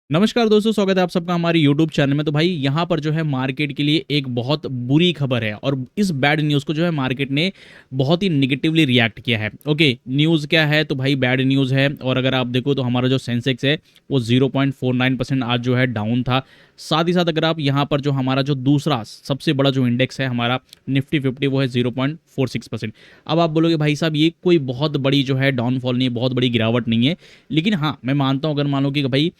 नमस्कार दोस्तों, स्वागत है आप सबका हमारे YouTube चैनल में। तो भाई यहाँ पर जो है मार्केट के लिए एक बहुत बुरी खबर है और इस बैड न्यूज़ को जो है मार्केट ने बहुत ही निगेटिवली रिएक्ट किया है। ओके, न्यूज़ क्या है? तो भाई बैड न्यूज़ है। और अगर आप देखो तो हमारा जो सेंसेक्स है वो 0.49% आज जो है डाउन था। साथ ही साथ अगर आप यहाँ पर जो हमारा जो दूसरा सबसे बड़ा जो इंडेक्स है हमारा निफ्टी 50 वो है 0.46%। अब आप बोलोगे भाई साहब ये कोई बहुत बड़ी जो है डाउनफॉल नहीं है, बहुत बड़ी गिरावट नहीं है। लेकिन हाँ, मैं मानता हूँ अगर मान लो कि भाई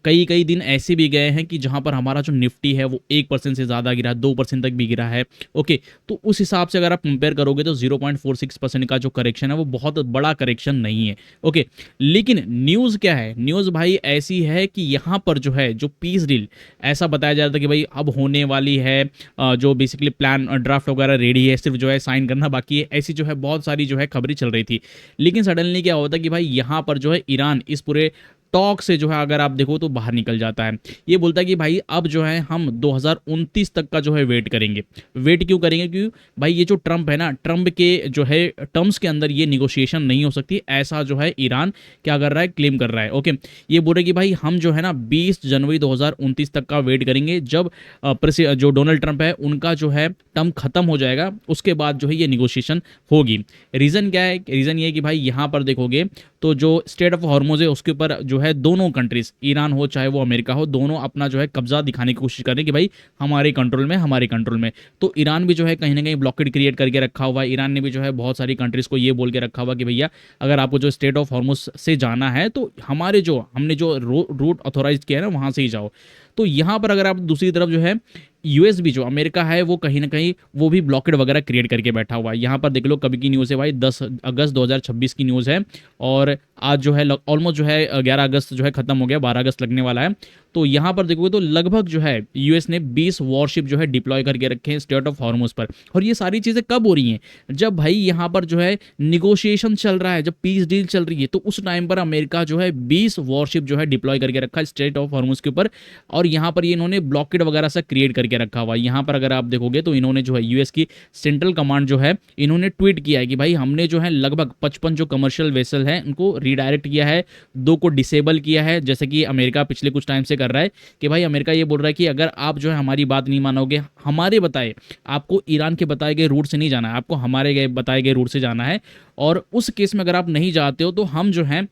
कई कई दिन ऐसे भी गए हैं कि जहां पर हमारा जो निफ्टी है वो 1% से ज़्यादा गिरा, 2% तक भी गिरा है। ओके, तो उस हिसाब से अगर आप कंपेयर करोगे तो 0.46% का जो करेक्शन है वो बहुत बड़ा करेक्शन नहीं है। ओके, लेकिन न्यूज़ क्या है? न्यूज़ भाई ऐसी है कि यहाँ पर जो है जो पीस डील ऐसा बताया जा रहा था कि भाई अब होने वाली है, जो बेसिकली प्लान ड्राफ्ट वगैरह रेडी है, सिर्फ जो है साइन करना बाकी है। ऐसी जो है बहुत सारी जो है खबरें चल रही थी। लेकिन सडनली क्या होता कि भाई यहाँ पर जो है ईरान इस पूरे टॉक से जो है अगर आप देखो तो बाहर निकल जाता है। ये बोलता है कि भाई अब जो है हम 2029 तक का जो है वेट करेंगे। वेट क्यों करेंगे? क्योंकि भाई ये जो ट्रम्प है ना, ट्रम्प के जो है टर्म्स के अंदर ये निगोशिएशन नहीं हो सकती, ऐसा जो है ईरान क्या कर रहा है, क्लेम कर रहा है। ओके, ये बोल रहे कि भाई हम जो है ना 20 जनवरी 2029 तक का वेट करेंगे, जब जो डोनाल्ड ट्रम्प है उनका जो है टर्म खत्म हो जाएगा, उसके बाद जो है ये निगोशिएशन होगी। रीज़न क्या है? रीज़न ये है कि भाई यहाँ पर देखोगे तो जो स्टेट ऑफ हॉर्मुज है उसके ऊपर जो है दोनों कंट्रीज, ईरान हो चाहे वो अमेरिका हो, दोनों अपना जो है कब्जा दिखाने की कोशिश कर रहे हैं कि भाई हमारे कंट्रोल में, हमारे कंट्रोल में। तो ईरान भी जो है कहीं ना कहीं ब्लॉकेड क्रिएट करके रखा हुआ है। ईरान ने भी जो है बहुत सारी कंट्रीज को ये बोल के रखा हुआ कि भैया अगर आपको जो स्टेट ऑफ हॉर्मुज से जाना है तो हमारे जो हमने जो रूट ऑथोराइज किया है ना वहाँ से ही जाओ। तो यहाँ पर अगर आप दूसरी तरफ जो है यूएस भी, जो अमेरिका है, वो कहीं ना कहीं वो भी ब्लॉकेड वगैरह क्रिएट करके बैठा हुआ है। यहाँ पर देख लो कभी की न्यूज़ है भाई, 10 अगस्त 2026 की न्यूज़ है। और आज जो है ऑलमोस्ट जो है 11 अगस्त जो है खत्म हो गया, 12 अगस्त लगने वाला है। तो यहाँ पर देखोगे तो लगभग जो है यूएस ने 20 वॉरशिप जो है डिप्लॉय करके रखे हैं स्टेट ऑफ हॉर्मुज पर। और ये सारी चीज़ें कब हो रही हैं? जब भाई यहाँ पर जो है निगोशिएशन चल रहा है, जब पीस डील चल रही है, तो उस टाइम पर अमेरिका जो है 20 वॉरशिप जो है डिप्लॉय करके रखा है स्टेट ऑफ हॉर्मुज के ऊपर। और यहाँ पर ये इन्होंने ब्लॉकेड वगैरह सा क्रिएट करके रखा हुआ है। यहाँ पर अगर आप देखोगे तो इन्होंने जो है यूएस की सेंट्रल कमांड जो है इन्होंने ट्वीट किया है कि भाई हमने जो है लगभग 55 जो कमर्शियल वेसल हैं उनको रीडायरेक्ट किया है, 2 को डिसेबल किया है, जैसे कि अमेरिका पिछले कुछ टाइम से कर रहा है। कि भाई अमेरिका ये बोल रहा है कि अगर आप जो है हमारी बात नहीं मानोगे, हमारे बताए, आपको ईरान के बताए गए रूट से नहीं जाना है, आपको हमारे गए बताए गए रूट से जाना है। और उस केस में अगर आप नहीं जाते हो तो हम जो है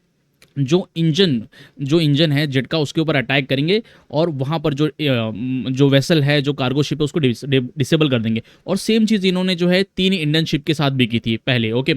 जो इंजन है जेट का उसके ऊपर अटैक करेंगे और वहाँ पर जो वेसल है, जो कार्गो शिप है, उसको डिसेबल कर देंगे। और सेम चीज़ इन्होंने जो है 3 इंडियन शिप के साथ भी की थी पहले। ओके,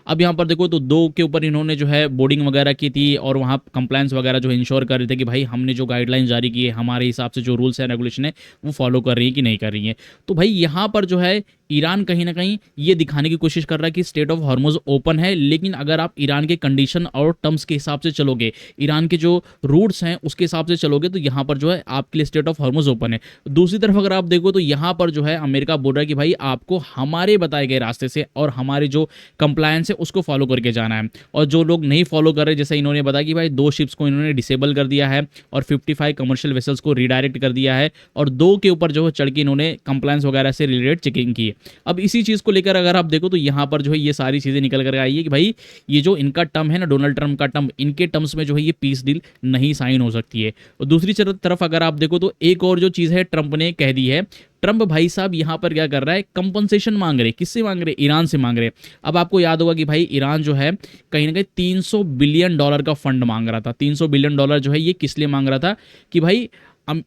अब यहाँ पर देखो तो 2 के ऊपर इन्होंने जो है बोर्डिंग वगैरह की थी और वहाँ कंप्लायंस वगैरह जो इंश्योर कर रहे थे कि भाई हमने जो गाइडलाइन जारी की है, हमारे हिसाब से जो रूल्स एंड रेगुलेशन है वो फॉलो कर रही है कि नहीं कर रही है। तो भाई यहाँ पर जो है ईरान कहीं ना कहीं ये दिखाने की कोशिश कर रहा है कि स्टेट ऑफ हॉर्मुज ओपन है। लेकिन अगर आप ईरान के कंडीशन और टर्म्स के हिसाब से चलोगे, ईरान के जो रूट्स हैं उसके हिसाब से चलोगे, तो यहाँ पर जो है आपके लिए स्टेट ऑफ हॉर्मुज ओपन है। दूसरी तरफ अगर आप देखो तो यहाँ पर जो है अमेरिका बोल रहा है कि भाई आपको हमारे बताए गए रास्ते से और हमारे जो कंप्लायंस है उसको फॉलो करके जाना है। और जो लोग नहीं फॉलो कर रहे, जैसे इन्होंने बताया कि भाई 2 शिप्स को इन्होंने डिसेबल कर दिया है और 55 कमर्शियल वेसल्स को रीडायरेक्ट कर दिया है और 2 के ऊपर जो है चढ़ के इन्होंने कंप्लायंस वगैरह से रिलेटेड चेकिंग की है। अब इसी चीज़ को लेकर अगर आप देखो तो यहाँ पर जो है ये सारी चीज़ें निकल कर आई है कि भाई ये जो इनका टर्म है ना, डोनाल्ड ट्रम्प का टर्म, इनके टर्म्स में जो है ये पीस डील नहीं साइन हो सकती है। और दूसरी तरफ अगर आप देखो तो एक और जो चीज़ है ट्रम्प ने कह दी है। ट्रम्प भाई साहब यहाँ पर क्या कर रहा है, कंपनसेशन मांग रहे। किससे मांग रहे? ईरान से मांग रहे। अब आपको याद होगा कि भाई ईरान जो है कहीं ना कहीं $300 बिलियन का फंड मांग रहा था। $300 बिलियन जो है ये किस लिए मांग रहा था? कि भाई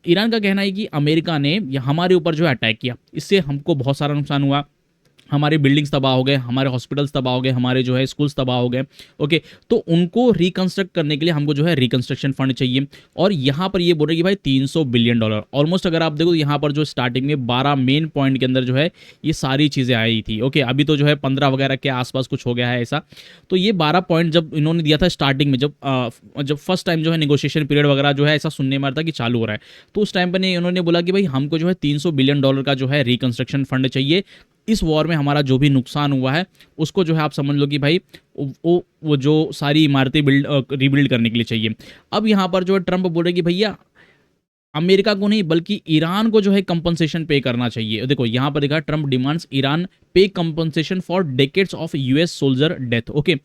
ईरान का कहना है कि अमेरिका ने हमारे ऊपर जो है अटैक किया, इससे हमको बहुत सारा नुकसान हुआ, हमारे बिल्डिंग्स तबाह हो गए, हमारे हॉस्पिटल्स तबाह हो गए, हमारे जो है स्कूल्स तबाह हो गए। ओके, तो उनको रिकंस्ट्रक्ट करने के लिए हमको जो है रिकंस्ट्रक्शन फंड चाहिए। और यहाँ पर ये बोल रहे कि भाई $300 बिलियन ऑलमोस्ट अगर आप देखो तो यहाँ पर जो स्टार्टिंग में 12 मेन पॉइंट के अंदर जो है ये सारी चीज़ें आई थी। ओके, अभी तो जो है 15 वगैरह के आसपास कुछ हो गया है ऐसा। तो ये 12 पॉइंट जब इन्होंने दिया था स्टार्टिंग में, जब फर्स्ट टाइम जो है निगोशिएशन पीरियड वगैरह जो है ऐसा सुनने में आ रहा था कि चालू हो रहा है, तो उस टाइम पर इन्होंने बोला कि भाई हमको जो है $300 बिलियन का जो है रिकंस्ट्रक्शन फंड चाहिए। इस वॉर में हमारा जो भी नुकसान हुआ है उसको जो है आप समझ लो कि भाई वो जो सारी इमारतें रीबिल्ड करने के लिए चाहिए। अब यहाँ पर जो है ट्रम्प बोल रहे कि भैया अमेरिका को नहीं बल्कि ईरान को जो है कंपनसेशन पे करना चाहिए। देखो यहाँ पर देखा, ट्रम्प डिमांड्स ईरान पे compensation for decades of US soldier death. Okay,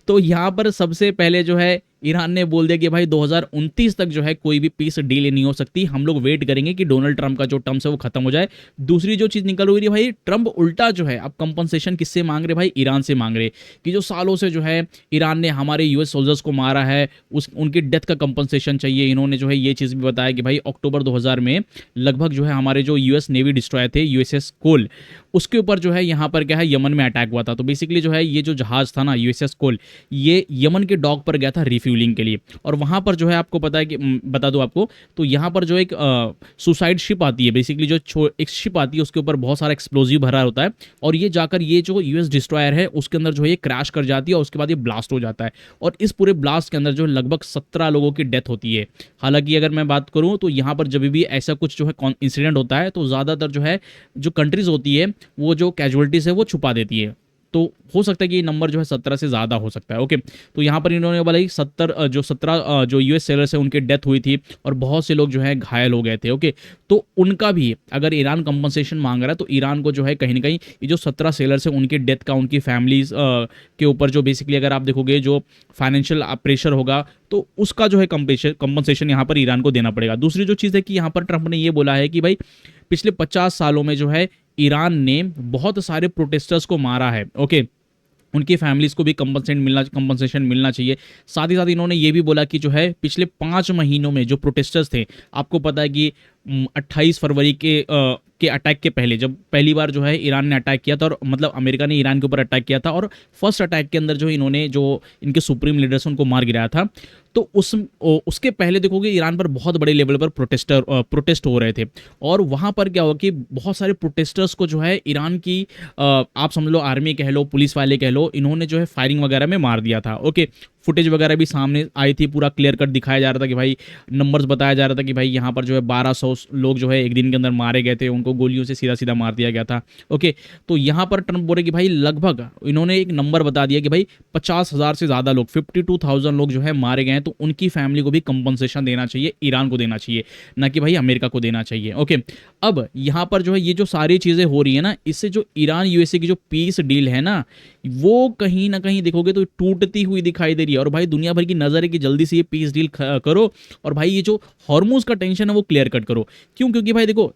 तो यहाँ पर सबसे पहले जो है ईरान ने बोल दिया कि भाई 2029 तक जो है कोई भी पीस डील नहीं हो सकती, हम लोग वेट करेंगे कि डोनाल्ड ट्रंप का जो टर्म्स है वो खत्म हो जाए। दूसरी जो चीज निकल हुई है भाई, ट्रंप उल्टा जो है अब कंपनसेशन किससे मांग रहे भाई, ईरान से मांग रहे कि जो सालों से जो है ईरान ने हमारे यूएस सोल्जर्स को मारा है, उस उनकी डेथ का कंपनसेशन चाहिए। इन्होंने जो है ये चीज़ भी बताया कि भाई अक्टूबर 2000 में लगभग जो है हमारे जो यूएस नेवी डिस्ट्रॉयर थे यूएसएस कोल, उसके ऊपर जो है यहाँ पर क्या है यमन में अटैक हुआ था। तो बेसिकली जो है ये जो जहाज था ना यूएसएस कोल, ये यमन के डॉक पर गया था रिफ्यूलिंग के लिए, और वहाँ पर जो है आपको पता है कि बता दो आपको, तो यहाँ पर जो एक सुसाइड शिप आती है, बेसिकली जो एक शिप आती है उसके ऊपर बहुत सारा एक्सप्लोजिव भरा होता है, और ये जाकर ये जो यूएस डिस्ट्रॉयर है उसके अंदर जो है ये क्रैश कर जाती है, और उसके बाद ये ब्लास्ट हो जाता है, और इस पूरे ब्लास्ट के अंदर जो है लगभग 17 लोगों की डेथ होती है। हालांकि अगर मैं बात करूं तो यहाँ पर जब भी ऐसा कुछ जो है इंसिडेंट होता है तो ज़्यादातर जो है जो कंट्रीज होती है वो जो कैजुअलिटीज है वो छुपा देती है, तो हो सकता है कि ये नंबर जो है 17 से ज़्यादा हो सकता है। ओके, तो यहाँ पर इन्होंने बोला कि 17 जो यूएस सेलर्स है उनकी डेथ हुई थी, और बहुत से लोग जो है घायल हो गए थे। ओके, तो उनका भी अगर ईरान कंपनसेशन मांग रहा है तो ईरान को जो है कहीं ना कहीं ये जो 17 सेलर्स है उनकी डेथ का उनकी फैमिलीज के ऊपर जो बेसिकली अगर आप देखोगे जो फाइनेंशियल प्रेशर होगा तो उसका जो है कंपनसेशन यहाँ पर ईरान को देना पड़ेगा। दूसरी जो चीज़ है कि यहाँ पर ट्रंप ने ये बोला है कि भाई पिछले 50 सालों में जो है ईरान ने बहुत सारे प्रोटेस्टर्स को मारा है। ओके, उनकी फैमिलीज को भी कंपनसेशन मिलना चाहिए। साथ ही साथ इन्होंने ये भी बोला कि जो है पिछले 5 महीनों में जो प्रोटेस्टर्स थे, आपको पता है कि 28 फरवरी के अटैक के पहले जब पहली बार जो है ईरान ने अटैक किया था, और मतलब अमेरिका ने ईरान के ऊपर अटैक किया था, और फर्स्ट अटैक के अंदर जो इन्होंने जो इनके सुप्रीम लीडर्स उनको मार गिराया था, तो उसके पहले देखोगे ईरान पर बहुत बड़े लेवल पर प्रोटेस्ट हो रहे थे, और वहाँ पर क्या हुआ कि बहुत सारे प्रोटेस्टर्स को जो है ईरान की आप समझ लो आर्मी कह लो, पुलिस वाले कह लो, इन्होंने जो है फायरिंग वगैरह में मार दिया था। ओके, फुटेज वगैरह भी सामने आई थी, पूरा क्लियर कट दिखाया जा रहा था कि भाई नंबर्स बताया जा रहा था कि भाई यहाँ पर जो है 1200 लोग जो है एक दिन के अंदर मारे गए थे, उनको गोलियों से सीधा सीधा मार दिया गया था। ओके, तो यहाँ पर ट्रंप बोले कि भाई लगभग इन्होंने एक नंबर बता दिया कि भाई 50,000 से ज़्यादा लोग 52,000 लोग जो है मारे गए हैं, तो उनकी फैमिली को भी कंपनसेशन देना चाहिए, ईरान को देना चाहिए, ना कि भाई अमेरिका को देना चाहिए। ओके, अब यहाँ पर जो है ये जो सारी चीज़ें हो रही है ना, इससे जो ईरान यूएसए की जो पीस डील है ना, वो कहीं ना कहीं देखोगे तो टूटती हुई दिखाई दे रही है। और भाई दुनिया भर की नज़र है कि जल्दी से ये पीस डील करो, और भाई ये जो हॉर्मोज का टेंशन है वो क्लियर कट करो। क्यों? क्योंकि भाई देखो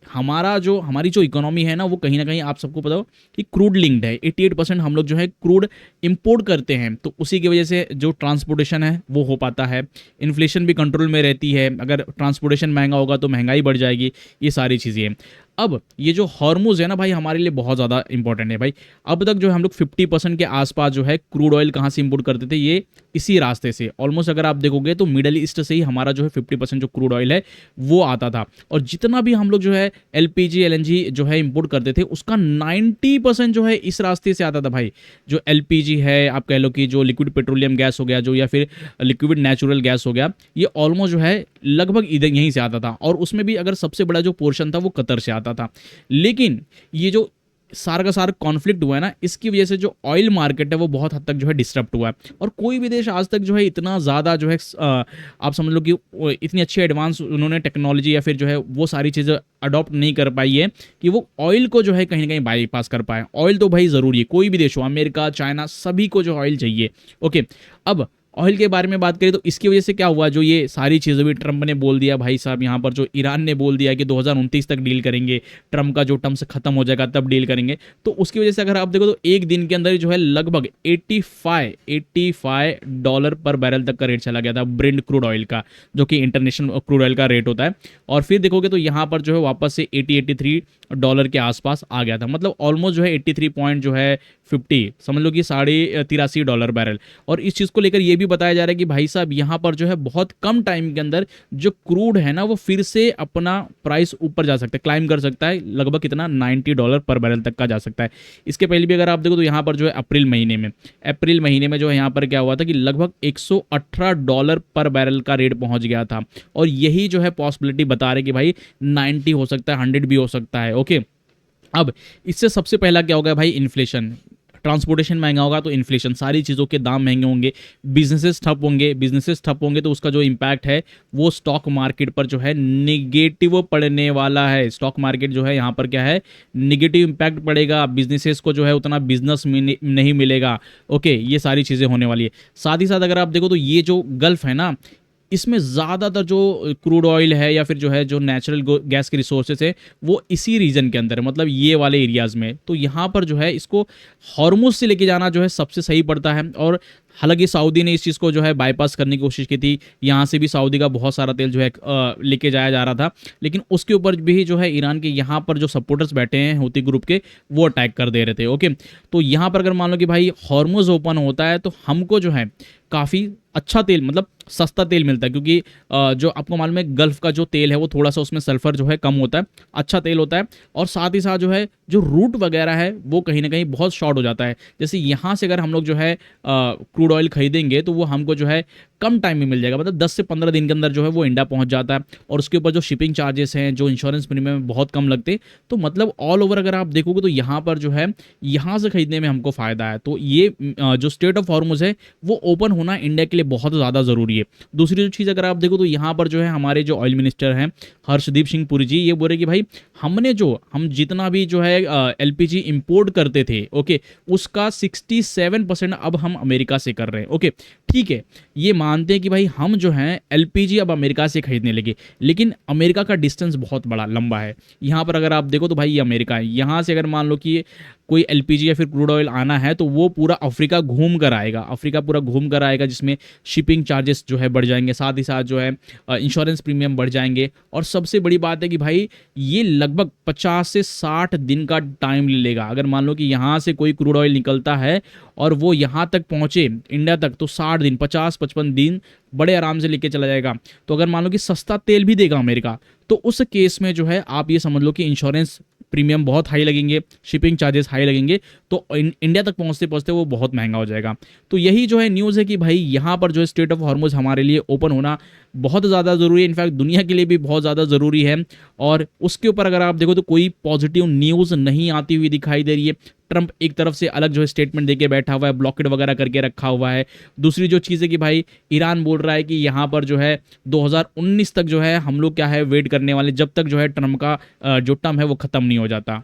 हमारी जो इकोनॉमी है ना, वो कहीं ना कहीं आप सबको पता हो कि क्रूड लिंक्ड है। 88% हम लोग जो है क्रूड इंपोर्ट करते हैं, तो उसी की वजह से जो ट्रांसपोर्टेशन है वो हो पाता है, इन्फ्लेशन भी कंट्रोल में रहती है, अगर ट्रांसपोर्टेशन महंगा होगा तो महंगाई बढ़ जाएगी, ये सारी चीज़ें हैं। अब ये जो हॉर्मोज है ना भाई, हमारे लिए बहुत ज़्यादा इंपॉर्टेंट है भाई। अब तक जो हम लोग 50% के आसपास जो है क्रूड ऑयल कहाँ से इंपोर्ट करते थे, ये इसी रास्ते से। ऑलमोस्ट अगर आप देखोगे तो मिडल ईस्ट से ही हमारा जो है 50% जो क्रूड ऑयल है वो आता था, और जितना भी हम लोग जो है एलपीजी एलएनजी जो है इंपोर्ट करते थे उसका 90% जो है इस रास्ते से आता था भाई। जो एलपीजी है, आप कह लो कि जो लिक्विड पेट्रोलियम गैस हो गया, जो या फिर लिक्विड नेचुरल गैस हो गया, ये ऑलमोस्ट जो है लगभग इधर यहीं से आता था, और उसमें भी अगर सबसे बड़ा जो पोर्शन था वो कतर से आता था। लेकिन ये जो सारा का सारा कॉन्फ्लिक्ट हुआ है ना, इसकी वजह से जो ऑयल मार्केट है वो बहुत हद तक जो है डिस्टर्ब हुआ है, और कोई भी देश आज तक जो है इतना ज़्यादा जो है आप समझ लो कि इतनी अच्छी एडवांस उन्होंने टेक्नोलॉजी या फिर जो है वो सारी चीज़ें अडॉप्ट नहीं कर पाई है कि वो ऑयल को जो है कहीं ना कहीं बाईपास कर पाए। ऑयल तो भाई ज़रूरी है, कोई भी देश हो, अमेरिका चाइना सभी को जो ऑयल चाहिए। ओके, अब ऑयल के बारे में बात करें तो इसकी वजह से क्या हुआ, जो ये सारी चीज़ें भी ट्रंप ने बोल दिया भाई साहब, यहाँ पर जो ईरान ने बोल दिया कि 2029 तक डील करेंगे, ट्रंप का जो टर्म्स खत्म हो जाएगा तब डील करेंगे, तो उसकी वजह से अगर आप देखो तो एक दिन के अंदर जो है लगभग 85 डॉलर पर बैरल तक का रेट चला गया था ब्रेंट क्रूड ऑयल का, जो कि इंटरनेशनल क्रूड ऑयल का रेट होता है। और फिर देखोगे तो यहाँ पर जो है वापस से 83 डॉलर के आसपास आ गया था, मतलब ऑलमोस्ट जो है 83 पॉइंट जो है 50 समझ लो कि $83 बैरल। और इस चीज़ को लेकर ये भी बताया जा रहा है कि भाई साहब यहाँ पर जो है बहुत कम टाइम के अंदर जो क्रूड है ना वो फिर से अपना प्राइस ऊपर जा सकता है, क्लाइम कर सकता है, लगभग कितना $90 पर बैरल तक का जा सकता है। इसके पहले भी अगर आप देखो तो यहाँ पर जो है अप्रैल महीने में जो है यहाँ पर क्या हुआ था कि लगभग $118 पर बैरल का रेट पहुंच गया था, और यही जो है पॉसिबिलिटी बता रहे कि भाई 90 हो सकता है, 100 भी हो सकता है। ओके, अब इससे सबसे पहला क्या हो गया भाई, इन्फ्लेशन। ट्रांसपोर्टेशन महंगा होगा तो इन्फ्लेशन, सारी चीज़ों के दाम महंगे होंगे, बिजनेसेस ठप होंगे तो उसका जो इम्पैक्ट है वो स्टॉक मार्केट पर जो है निगेटिव पड़ने वाला है। स्टॉक मार्केट जो है यहाँ पर क्या है, निगेटिव इम्पैक्ट पड़ेगा, बिजनेसेस को जो है उतना बिजनेस नहीं मिलेगा। ओके, ये सारी चीज़ें होने वाली है। साथ ही साथ अगर आप देखो तो ये जो गल्फ है ना, इसमें ज़्यादातर जो क्रूड ऑयल है या फिर जो है जो नेचुरल गैस के रिसोर्सेज है वो इसी रीजन के अंदर है, मतलब ये वाले एरियाज़ में। तो यहाँ पर जो है इसको हॉर्मुज से लेके जाना जो है सबसे सही पड़ता है। और हालांकि सऊदी ने इस चीज़ को जो है बाईपास करने की कोशिश की थी, यहाँ से भी सऊदी का बहुत सारा तेल जो है लेके जाया जा रहा था, लेकिन उसके ऊपर भी जो है ईरान के यहाँ पर जो सपोर्टर्स बैठे हैं हूती ग्रुप के, वो अटैक कर दे रहे थे। ओके, तो यहाँ पर अगर मान लो कि भाई हॉर्मुज ओपन होता है तो हमको जो है काफ़ी अच्छा तेल, मतलब सस्ता तेल मिलता है, क्योंकि जो आपको मालूम है गल्फ का जो तेल है वो थोड़ा सा उसमें सल्फर जो है कम होता है, अच्छा तेल होता है। और साथ ही साथ जो है जो रूट वगैरह है वो कहीं ना कहीं बहुत शॉर्ट हो जाता है। जैसे यहाँ से अगर हम लोग जो है क्रूड ऑयल खरीदेंगे तो वो हमको जो है कम टाइम में मिल जाएगा, मतलब 10 से 15 दिन के अंदर जो है वो इंडिया पहुंच जाता है। और उसके ऊपर जो शिपिंग चार्जेस हैं, जो इंश्योरेंस प्रीमियम बहुत कम लगते हैं। तो मतलब ऑल ओवर अगर आप देखोगे तो यहाँ पर जो है यहाँ से खरीदने में हमको फ़ायदा है। तो ये जो स्टेट ऑफ हॉर्मुज है वो ओपन होना इंडिया के लिए बहुत ज़्यादा ज़रूरी है। दूसरी जो चीज़ अगर आप देखो तो यहाँ पर जो है हमारे जो ऑयल मिनिस्टर हैं हर्षदीप सिंह पुरी जी, ये बोल रहे कि भाई हम जितना भी जो है एलपीजी इंपोर्ट करते थे, ओके, उसका 67% अब हम अमेरिका से कर रहे हैं। ओके, ठीक है, ये मानते हैं कि भाई हम जो हैं एलपीजी अब अमेरिका से खरीदने लगे, लेकिन अमेरिका का डिस्टेंस बहुत बड़ा लंबा है। यहाँ पर अगर आप देखो तो भाई ये अमेरिका है, यहाँ से अगर मान लो कि कोई एलपीजी या फिर क्रूड ऑयल आना है तो वो पूरा अफ्रीका घूम कर आएगा, अफ्रीका पूरा घूम कर आएगा, जिसमें शिपिंग चार्जेस जो है बढ़ जाएंगे, साथ ही साथ जो है इंश्योरेंस प्रीमियम बढ़ जाएंगे। और सबसे बड़ी बात है कि भाई ये लगभग 50 से 60 दिन का टाइम ले लेगा। अगर मान लो कि यहाँ से कोई क्रूड ऑयल निकलता है और वो यहाँ तक पहुँचे इंडिया तक, तो 60 दिन, 50-55 दिन बड़े आराम से लेके चला जाएगा। तो अगर मान लो कि सस्ता तेल भी देगा अमेरिका, तो उस केस में जो है आप ये समझ लो कि इंश्योरेंस प्रीमियम बहुत हाई लगेंगे, शिपिंग चार्जेस हाई लगेंगे, तो इंडिया तक पहुंचते पहुंचते वो बहुत महंगा हो जाएगा। तो यही जो है न्यूज़ है कि भाई यहाँ पर जो है स्टेट ऑफ हॉर्मुज हमारे लिए ओपन होना बहुत ज़्यादा ज़रूरी है, इनफैक्ट दुनिया के लिए भी बहुत ज़्यादा ज़रूरी है। और उसके ऊपर अगर आप देखो तो कोई पॉजिटिव न्यूज़ नहीं आती हुई दिखाई दे रही है। ट्रंप एक तरफ से अलग जो है स्टेटमेंट देके बैठा हुआ है, ब्लॉकेट वगैरह करके रखा हुआ है। दूसरी जो चीज़ है कि भाई ईरान बोल रहा है कि यहाँ पर जो है 2019 तक जो है हम लोग क्या है वेट करने वाले, जब तक जो है ट्रंप का जो टर्म है वो ख़त्म नहीं हो जाता।